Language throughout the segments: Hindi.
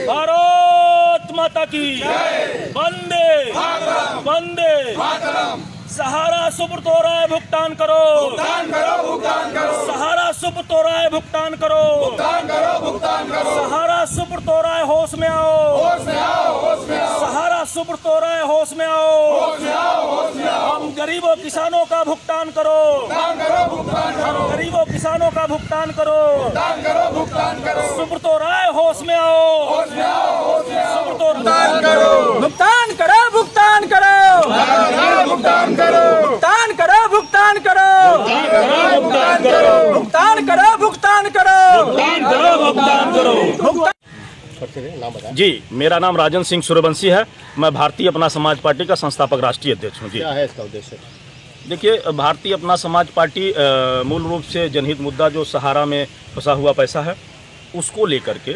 भारत माता की वंदे वंदे। सहारा सुब्रत हो रहा है, भुगतान करो, भुगतान करो, भुगतान करो। सहारा सुब्रत हो रहा है, भुगतान करो, भुगतान करो, भुगतान करो। सहारा सुब्रत हो रहा है, होश में आओ, होश में आओ, होश में आओ। सहारा सुब्रत हो रहा है, होश में आओ, होश में आओ, होश में आओ। हम गरीबों किसानों का भुगतान करो, भुगतान करो, भुगतान करो। गरीबों किसानों का भुगतान करो, भुगतान करो, भुगतान करो। सुब्रत हो रहा है, होश में आओ, होश में आओ, होश में आओ। सुब्रत हो रहा है, भुगतान करो, भुगतान करो, भुगतान करो, भुगतान करो, भुगतान करो, भुगतान करो, भुगतान करो, भुगतान करो, भुगतान करो, भुगतान करो। जी, मेरा नाम राजन सिंह सूर्यवंशी है। मैं भारतीय अपना समाज पार्टी का संस्थापक राष्ट्रीय अध्यक्ष हूँ। जी, क्या है इसका उद्देश्य? देखिए, भारतीय अपना समाज पार्टी मूल रूप से जनहित मुद्दा जो सहारा में फंसा हुआ पैसा है उसको लेकर के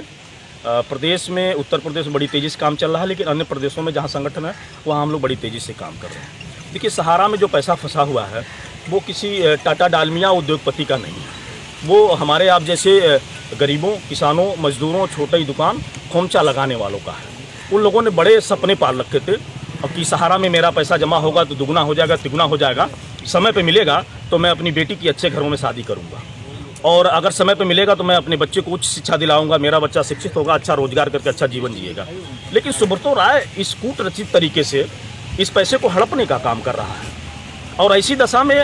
प्रदेश में, उत्तर प्रदेश में बड़ी तेज़ी से काम चल रहा है, लेकिन अन्य प्रदेशों में जहाँ संगठन है वहाँ हम लोग बड़ी तेज़ी से काम कर रहे हैं। देखिए, सहारा में जो पैसा फंसा हुआ है वो किसी टाटा डालमिया उद्योगपति का नहीं है। वो हमारे आप जैसे गरीबों, किसानों, मजदूरों, छोटी दुकान, खोमचा लगाने वालों का है। उन लोगों ने बड़े सपने पाल रखे थे कि सहारा में मेरा पैसा जमा होगा तो दुगना हो जाएगा, तिगुना हो जाएगा, समय पे मिलेगा तो मैं अपनी बेटी की अच्छे घरों में शादी करूँगा, और अगर समय पे मिलेगा तो मैं अपने बच्चे को उच्च शिक्षा दिलाऊंगा, मेरा बच्चा शिक्षित होगा, अच्छा रोजगार करके अच्छा जीवन जिएगा। लेकिन सुब्रत राय इस कूट रचित तरीके से इस पैसे को हड़पने का काम कर रहा है, और ऐसी दशा में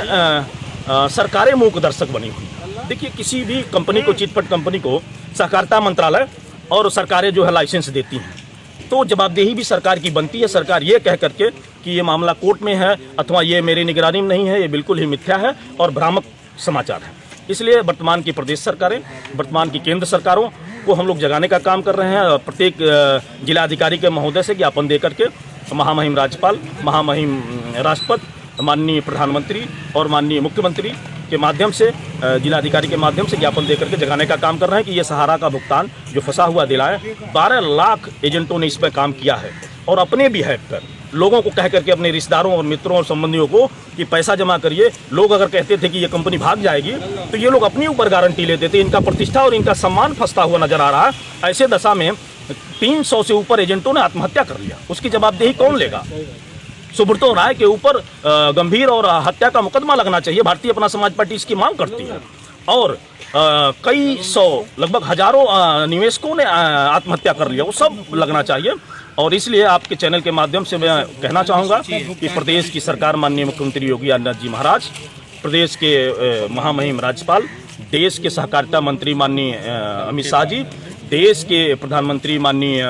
सरकारें मूक दर्शक बनी हुई। देखिए, किसी भी कंपनी को, चिटफंड कंपनी को सहकारिता मंत्रालय और सरकारें जो है लाइसेंस देती हैं, तो जवाबदेही भी सरकार की बनती है। सरकार ये कह करके कि ये मामला कोर्ट में है अथवा ये मेरी निगरानी में नहीं है, ये बिल्कुल ही मिथ्या है और भ्रामक समाचार है। इसलिए वर्तमान की प्रदेश सरकारें, वर्तमान की केंद्र सरकारों को हम लोग जगाने का काम कर रहे हैं। प्रत्येक जिलाधिकारी के महोदय से ज्ञापन दे करके महामहिम राज्यपाल, महामहिम राष्ट्रपति, माननीय प्रधानमंत्री और माननीय मुख्यमंत्री के माध्यम से, जिलाधिकारी के माध्यम से ज्ञापन देकर के जगाने का काम कर रहे हैं कि ये सहारा का भुगतान जो फंसा हुआ दिलाएं। 12 लाख एजेंटों ने इस पर काम किया है, और अपने भी हैक कर लोगों को कह करके, अपने रिश्तेदारों और मित्रों और संबंधियों को कि पैसा जमा करिए। लोग अगर कहते थे कि ये कंपनी भाग जाएगी तो ये लोग अपने ऊपर गारंटी लेते थे। इनका प्रतिष्ठा और इनका सम्मान फंसता हुआ नजर आ रहा है। ऐसे दशा में 300 से ऊपर एजेंटों ने आत्महत्या कर लिया। उसकी जवाबदेही कौन लेगा? सुब्रत राय के ऊपर गंभीर और हत्या का मुकदमा लगना चाहिए। भारतीय अपना समाज पार्टी इसकी मांग करती है, और कई सौ, लगभग हजारों निवेशकों ने आत्महत्या कर लिया, वो सब लगना चाहिए। और इसलिए आपके चैनल के माध्यम से मैं कहना चाहूँगा कि प्रदेश की सरकार, माननीय मुख्यमंत्री योगी आदित्यनाथ जी महाराज, प्रदेश के महामहिम राज्यपाल, देश के सहकारिता मंत्री माननीय अमित शाह जी, देश के प्रधानमंत्री माननीय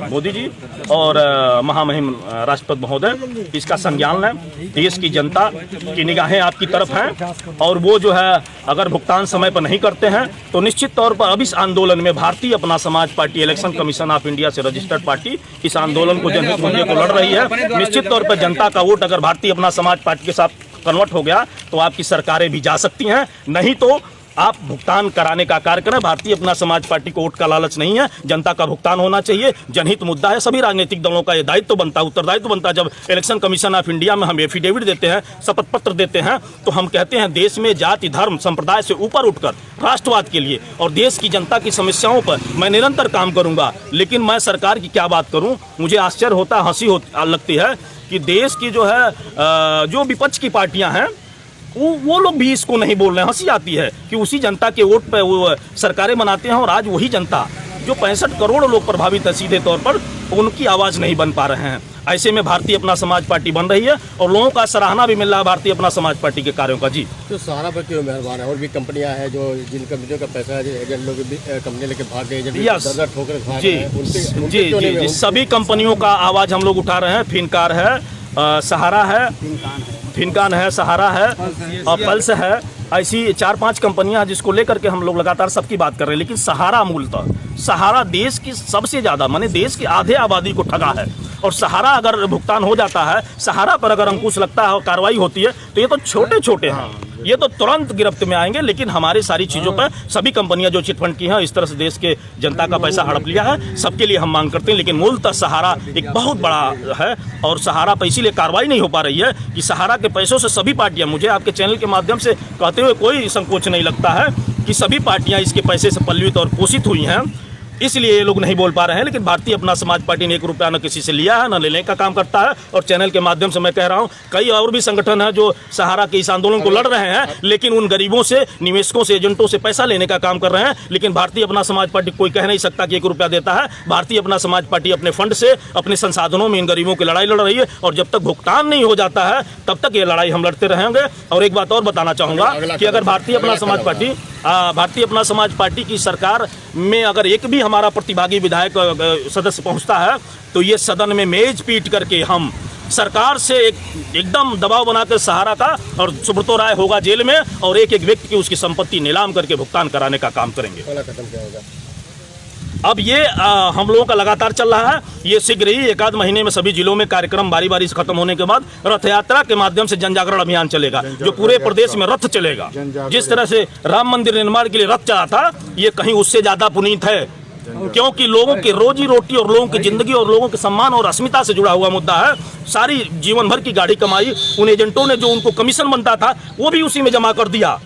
मोदी जी और महामहिम राष्ट्रपति महोदय इसका संज्ञान लें। देश की जनता की निगाहें आपकी तरफ हैं, और वो जो है अगर भुगतान समय पर नहीं करते हैं तो निश्चित तौर पर अब इस आंदोलन में भारतीय अपना समाज party, election commission of India से रजिस्टर्ड पार्टी, इस आंदोलन को, जनहित मुद्दे को लड़ रही है। निश्चित तौर पर जनता का वोट अगर भारतीय अपना समाज पार्टी के साथ कन्वर्ट हो गया तो आपकी सरकारें भी जा सकती हैं, नहीं तो आप भुगतान कराने का कार्य करें। भारतीय अपना समाज पार्टी को वोट का लालच नहीं है, जनता का भुगतान होना चाहिए, जनहित मुद्दा है। सभी राजनीतिक दलों का ये दायित्व बनता है, उत्तरदायित्व बनता है। जब इलेक्शन कमीशन ऑफ इंडिया में हम एफिडेविट देते हैं, शपथ पत्र देते हैं, तो हम कहते हैं देश में जाति, धर्म, संप्रदाय से ऊपर उठकर राष्ट्रवाद के लिए और देश की जनता की समस्याओं पर मैं निरंतर काम करूंगा। लेकिन मैं सरकार की क्या बात करूं, मुझे आश्चर्य होता, हंसी लगती है कि देश की जो है जो विपक्ष की पार्टियां हैं वो लोग भी इसको नहीं बोल रहे हैं। हंसी आती है कि उसी जनता के वोट पे वो सरकारें बनाते हैं, और आज वही जनता जो 65 करोड़ लोग प्रभावित है सीधे तौर पर, उनकी आवाज़ नहीं बन पा रहे हैं। ऐसे में भारतीय अपना समाज पार्टी बन रही है, और लोगों का सराहना भी मिल रहा है भारतीय अपना समाज पार्टी के कार्यों का। जी, तो सहारा पर क्यों मेहरबान है? और भी कंपनियां हैं जो जिन कंपनियों का पैसा है, एजेंट लोग भी कंपनी लेके भाग गए, जी, सभी कंपनियों का आवाज़ हम लोग उठा रहे हैं। फिनकार है, सहारा है, फिनकान है, सहारा है और पल्स है। ऐसी 4-5 कंपनियां जिसको लेकर के हम लोग लगातार सबकी बात कर रहे हैं। लेकिन सहारा मूलतः, सहारा देश की सबसे ज़्यादा, माने देश की आधे आबादी को ठगा है, और सहारा अगर भुगतान हो जाता है, सहारा पर अगर अंकुश लगता है और कार्रवाई होती है, तो ये तो छोटे छोटे हैं। ये तो तुरंत गिरफ्त में आएंगे। लेकिन हमारी सारी चीज़ों पर सभी कंपनियां जो चिटफंड की हैं, इस तरह से देश के जनता का पैसा हड़प लिया है, सबके लिए हम मांग करते हैं। लेकिन मूलतः सहारा एक बहुत बड़ा है और सहारा पर इसीलिए कार्रवाई नहीं हो पा रही है कि सहारा के पैसों से सभी पार्टियां, मुझे आपके चैनल के माध्यम से कहते हुए कोई संकोच नहीं लगता है कि सभी पार्टियां इसके पैसे से पल्लवित और पोषित हुई हैं, इसलिए ये लोग नहीं बोल पा रहे हैं। लेकिन भारतीय अपना समाज पार्टी ने 1 रुपया न किसी से लिया है, न लेने का काम करता है। और चैनल के माध्यम से मैं कह रहा हूं, कई और भी संगठन हैं जो सहारा के इस आंदोलन को लड़ रहे हैं, लेकिन उन गरीबों से, निवेशकों से, एजेंटों से पैसा लेने का काम कर रहे हैं। लेकिन भारतीय अपना समाज पार्टी कोई कह नहीं सकता कि 1 रुपया देता है। भारतीय अपना समाज पार्टी अपने फंड से, अपने संसाधनों में इन गरीबों की लड़ाई लड़ रही है और जब तक भुगतान नहीं हो जाता है तब तक ये लड़ाई हम लड़ते रहेंगे। और एक बात और बताना चाहूँगा कि अगर भारतीय अपना समाज पार्टी की सरकार में अगर एक भी हमारा प्रतिभागी विधायक सदस्य पहुंचता है तो ये सदन में मेज पीट करके हम सरकार से एकदम दबाव बनाकर सहारा का और सुब्रतो राय होगा जेल में और एक एक व्यक्ति की उसकी संपत्ति नीलाम करके भुगतान कराने का काम करेंगे। खत्म क्या होगा? अब ये हम लोगों का लगातार चल रहा है। ये शीघ्र ही 1 आध महीने में सभी जिलों में कार्यक्रम बारी बारी से खत्म होने के बाद रथ यात्रा के माध्यम से जन जागरण अभियान चलेगा, जो पूरे प्रदेश में रथ चलेगा। जिस तरह से राम मंदिर निर्माण के लिए रथ चला था, ये कहीं उससे ज्यादा पुनीत है, क्योंकि लोगों की रोजी रोटी और लोगों की जिंदगी और लोगों के सम्मान और अस्मिता से जुड़ा हुआ मुद्दा है। सारी जीवन भर की गाढ़ी कमाई उन एजेंटों ने, जो उनको कमीशन बनता था, वो भी उसी में जमा कर दिया।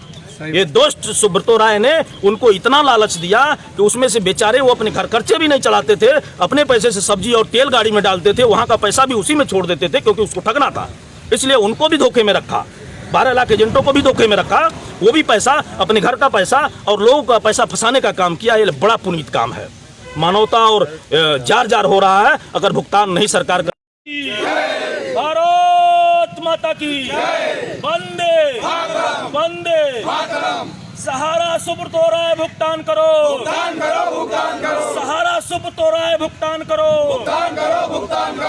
ये दोस्त सुब्रतो राय ने उनको इतना लालच दिया कि उसमें से बेचारे वो अपने घर खर्चे भी नहीं चलाते थे, अपने पैसे से सब्जी और तेल गाड़ी में डालते थे, वहां का पैसा भी उसी में छोड़ देते थे क्योंकि उसको ठगना था। इसलिए उनको भी धोखे में रखा, 12 लाख एजेंटों को भी धोखे में रखा। वो भी पैसा, अपने घर का पैसा और लोगों का पैसा फंसाने का काम किया। ये बड़ा पुनीत काम है। मानवता और जार जार हो रहा है अगर भुगतान नहीं सरकार कर। भारत माता की वंदे वंदे। सहारा सुब्रतो राय भुगतान करो, सहारा सुब्रतो राय भुगतान करो,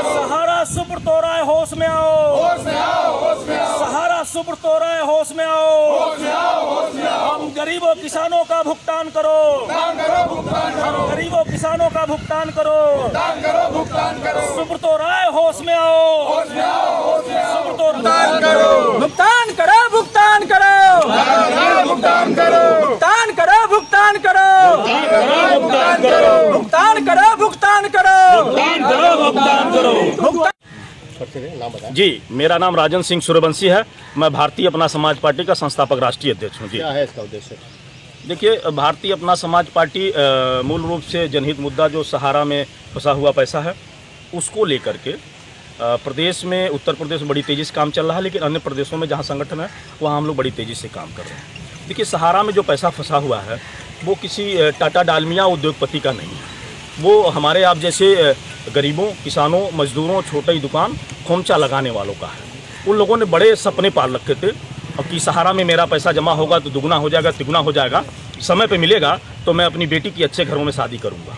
सहारा सुब्रतो राय होश में आओ, सहारा सुब्रतो राय होश में आओ। हम गरीबों किसानों का भुगतान करो, गरीबों किसानों का भुगतान करो, सुब्रतो राय होश में आओ, सुब्रतो भुगतान करो, भुगतान करो, भुगतान करो, भुगतान करो, भुगतान करो, भुगतान करो, भुगतान करो, भुगतान करो, भुगतान करो, भुगतान करो। नाम बताएं। जी, मेरा नाम राजन सिंह सूर्यवंशी है। मैं भारतीय अपना समाज पार्टी का संस्थापक राष्ट्रीय अध्यक्ष हूँ। जी, क्या है इसका उद्देश्य? देखिए, भारतीय अपना समाज पार्टी मूल रूप से जनहित मुद्दा जो सहारा में फंसा हुआ पैसा है उसको लेकर के प्रदेश में, उत्तर प्रदेश में बड़ी तेज़ी से काम चल रहा है। लेकिन अन्य प्रदेशों में जहाँ संगठन है वहाँ हम लोग बड़ी तेज़ी से काम कर रहे हैं। देखिए, सहारा में जो पैसा फंसा हुआ है वो किसी टाटा डालमिया उद्योगपति का नहीं है। वो हमारे आप जैसे गरीबों, किसानों, मजदूरों, छोटी दुकान, खोमचा लगाने वालों का है। उन लोगों ने बड़े सपने पाल रखे थे कि सहारा में मेरा पैसा जमा होगा तो दुगना हो जाएगा, तिगुना हो जाएगा, समय पे मिलेगा तो मैं अपनी बेटी की अच्छे घरों में शादी करूँगा,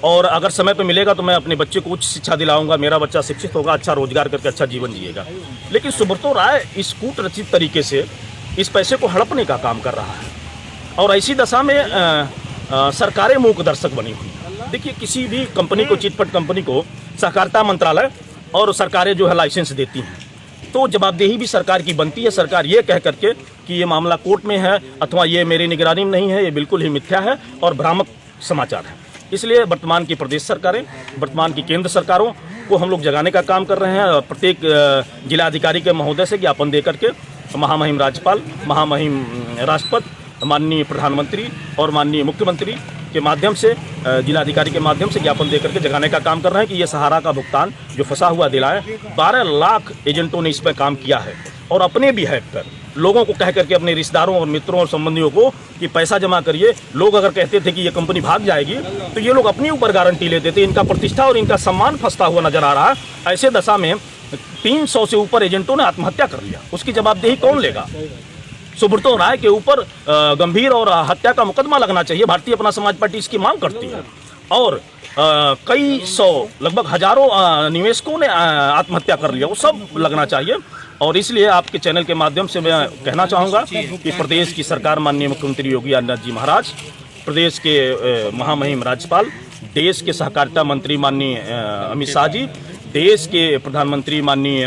और अगर समय पे मिलेगा तो मैं अपने बच्चे को उच्च शिक्षा दिलाऊंगा, मेरा बच्चा शिक्षित होगा, अच्छा रोजगार करके अच्छा जीवन जिएगा। लेकिन सुब्रतो राय इस कूट रचित तरीके से इस पैसे को हड़पने का काम कर रहा है और ऐसी दशा में सरकारें मूक दर्शक बनी हुई। देखिए, किसी भी कंपनी को, चिटफंड कंपनी को सहकारिता मंत्रालय और सरकारें जो है लाइसेंस देती हैं तो जवाबदेही भी सरकार की बनती है। सरकार ये कह करके कि ये मामला कोर्ट में है अथवा ये मेरी निगरानी में नहीं है, ये बिल्कुल ही मिथ्या है और भ्रामक समाचार है। इसलिए वर्तमान की प्रदेश सरकारें, वर्तमान की केंद्र सरकारों को हम लोग जगाने का काम कर रहे हैं। प्रत्येक जिलाधिकारी के महोदय से ज्ञापन दे करके महामहिम राज्यपाल, महामहिम राष्ट्रपति, माननीय प्रधानमंत्री और माननीय मुख्यमंत्री के माध्यम से, जिलाधिकारी के माध्यम से ज्ञापन देकर के जगाने का काम कर रहे हैं कि ये सहारा का भुगतान जो फंसा हुआ दिलाए। 12 लाख एजेंटों ने इस पर काम किया है और अपने भी हैक कर लोगों को कह करके, अपने रिश्तेदारों और मित्रों और संबंधियों को कि पैसा जमा करिए। लोग अगर कहते थे कि ये कंपनी भाग जाएगी तो ये लोग अपने ऊपर गारंटी लेते थे। इनका प्रतिष्ठा और इनका सम्मान फंसता हुआ नजर आ रहा है। ऐसे दशा में 300 से ऊपर एजेंटों ने आत्महत्या कर लिया। उसकी जवाबदेही कौन लेगा? सुब्रतो राय के ऊपर गंभीर और हत्या का मुकदमा लगना चाहिए। भारतीय अपना समाज पार्टी इसकी मांग करती है और कई सौ, लगभग हजारों निवेशकों ने आत्महत्या कर लिया, वो सब लगना चाहिए। और इसलिए आपके चैनल के माध्यम से मैं कहना चाहूँगा कि प्रदेश की सरकार, माननीय मुख्यमंत्री योगी आदित्यनाथ जी महाराज, प्रदेश के महामहिम राज्यपाल, देश के सहकारिता मंत्री माननीय अमित शाह जी, देश के प्रधानमंत्री माननीय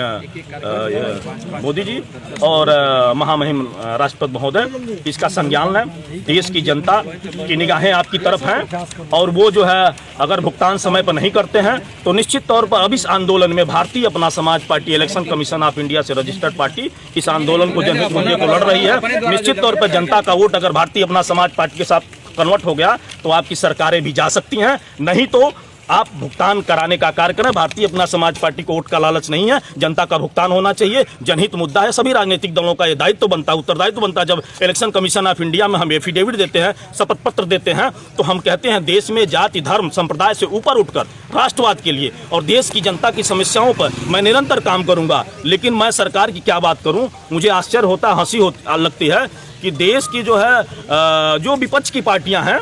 मोदी जी और महामहिम राष्ट्रपति महोदय इसका संज्ञान लें। देश की जनता की निगाहें आपकी तरफ हैं और वो जो है अगर भुगतान समय पर नहीं करते हैं तो निश्चित तौर पर अब इस आंदोलन में भारतीय अपना समाज party election commission of India से रजिस्टर्ड पार्टी इस आंदोलन को जनहित मूल्य को लड़ रही है। निश्चित तौर पर जनता का वोट अगर भारतीय अपना समाज पार्टी के साथ कन्वर्ट हो गया तो आपकी सरकारें भी जा सकती हैं, नहीं तो आप भुगतान कराने का कार्य करें। भारतीय अपना समाज पार्टी को वोट का लालच नहीं है, जनता का भुगतान होना चाहिए, जनहित मुद्दा है। सभी राजनीतिक दलों का ये दायित्व बनता है, उत्तरदायित्व बनता है। जब इलेक्शन कमीशन ऑफ इंडिया में हम एफिडेविट देते हैं, शपथ पत्र देते हैं, तो हम कहते हैं देश में जाति धर्म संप्रदाय से ऊपर उठकर राष्ट्रवाद के लिए और देश की जनता की समस्याओं पर मैं निरंतर काम करूंगा। लेकिन मैं सरकार की क्या बात करूं, मुझे आश्चर्य होता, हंसी लगती है कि देश की जो है जो विपक्ष की पार्टियां हैं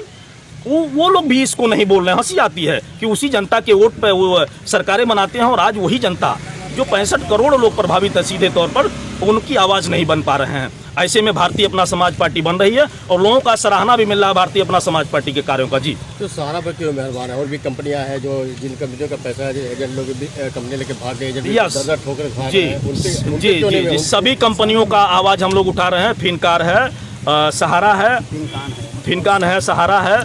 वो लोग भी इसको नहीं बोल रहे हैं। हंसी आती है कि उसी जनता के वोट पे वो सरकारें बनाते हैं और आज वही जनता जो 65 करोड़ लोग प्रभावित है सीधे तौर पर, उनकी आवाज़ नहीं बन पा रहे हैं। ऐसे में भारतीय अपना समाज पार्टी बन रही है और लोगों का सराहना भी मिल रहा है भारतीय अपना समाज पार्टी के कार्यों का। जी तो सहारा पर क्यों मेहरबान है? और भी कंपनियां हैं जो जिन कंपनियों का पैसा है, एजेंट लोग भी कंपनी लेके भाग गए, एजेंट दर ठोकर खा रहे हैं, जी सभी कंपनियों का आवाज़ हम लोग उठा रहे हैं। फिनकार है, सहारा है, फिनकान है, सहारा है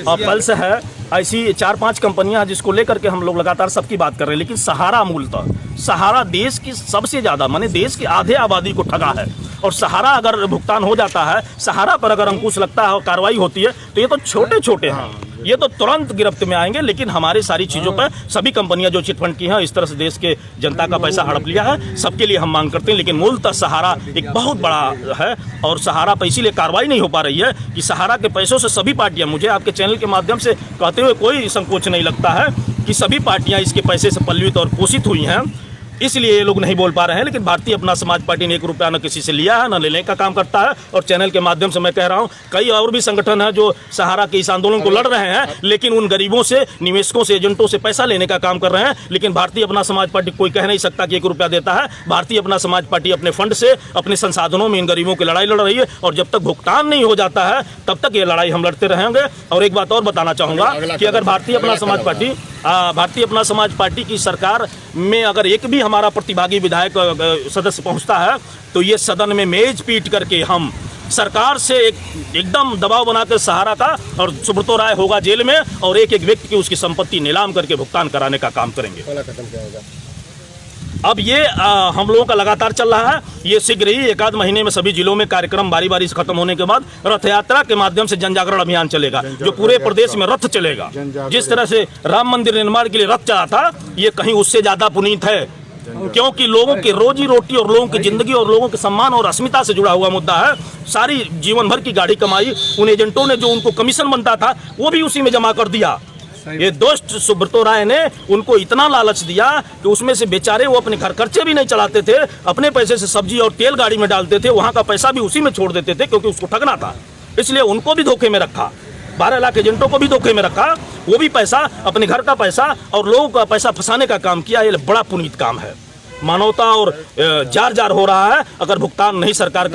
और पल्स है। ऐसी 4-5 कंपनियां जिसको लेकर के हम लोग लगातार सबकी बात कर रहे हैं। लेकिन सहारा मूलतः सहारा देश की सबसे ज़्यादा माने देश की आधे आबादी को ठगा है और सहारा अगर भुगतान हो जाता है, सहारा पर अगर अंकुश लगता है और कार्रवाई होती है तो ये तो छोटे छोटे हैं, ये तो तुरंत गिरफ्त में आएंगे। लेकिन हमारे सारी चीज़ों पर सभी कंपनियां जो चिटफंड की हैं इस तरह से देश के जनता का पैसा हड़प लिया है, सबके लिए हम मांग करते हैं। लेकिन मूलतः सहारा एक बहुत बड़ा है और सहारा पर इसीलिए कार्रवाई नहीं हो पा रही है कि सहारा के पैसों से सभी पार्टियां, मुझे आपके चैनल के माध्यम से कहते हुए कोई संकोच नहीं लगता है कि सभी पार्टियां इसके पैसे से पल्लवित और पोषित हुई हैं, इसलिए ये लोग नहीं बोल पा रहे हैं। लेकिन भारतीय अपना समाज पार्टी ने 1 रुपया न किसी से लिया है न लेने का काम करता है। और चैनल के माध्यम से मैं कह रहा हूं कई और भी संगठन हैं जो सहारा के इस आंदोलन को लड़ रहे हैं, लेकिन उन गरीबों से, निवेशकों से, एजेंटों से पैसा लेने का काम कर रहे हैं। लेकिन भारतीय अपना समाज पार्टी कोई कह नहीं सकता कि 1 रुपया देता है। भारतीय अपना समाज पार्टी अपने फंड से, अपने संसाधनों में इन गरीबों की लड़ाई लड़ रही है और जब तक भुगतान नहीं हो जाता है तब तक ये लड़ाई हम लड़ते रहेंगे। और एक बात और बताना चाहूँगा कि अगर भारतीय अपना समाज पार्टी की सरकार में अगर एक भी हमारा प्रतिभागी विधायक सदस्य पहुंचता है तो ये सदन में मेज पीट करके हम सरकार से एकदम दबाव बनाकर सहारा का और सुब्रतो राय होगा जेल में और एक एक व्यक्ति की उसकी संपत्ति नीलाम करके भुगतान कराने का काम करेंगे। अब ये हम लोगों का लगातार चल रहा है। ये शीघ्र ही 1-आध महीने में सभी जिलों में कार्यक्रम बारी बारी से खत्म होने के बाद रथ यात्रा के माध्यम से जन जागरण अभियान चलेगा, जो पूरे प्रदेश में रथ चलेगा। जिस तरह से राम मंदिर निर्माण के लिए रथ चला था, ये कहीं उससे ज्यादा पुनीत है, क्योंकि लोगों की रोजी रोटी और लोगों की जिंदगी और लोगों के सम्मान और अस्मिता से जुड़ा हुआ मुद्दा है। सारी जीवन भर की गाढ़ी कमाई उन एजेंटों ने, जो उनको कमीशन बनता था, वो भी उसी में जमा कर दिया। ये दोस्त सुब्रतो राय ने उनको इतना लालच दिया कि उसमें से बेचारे वो अपने घर खर्चे भी नहीं चलाते थे, अपने पैसे से सब्जी और तेल गाड़ी में डालते थे, वहां का पैसा भी उसी में छोड़ देते थे क्योंकि उसको ठगना था। इसलिए उनको भी धोखे में रखा, 12 लाख एजेंटों को भी धोखे में रखा, वो भी पैसा, अपने घर का पैसा और लोगों का पैसा फंसाने का काम किया। ये बड़ा पुनीत काम है, मानवता और जार जार हो रहा है अगर भुगतान नहीं सरकार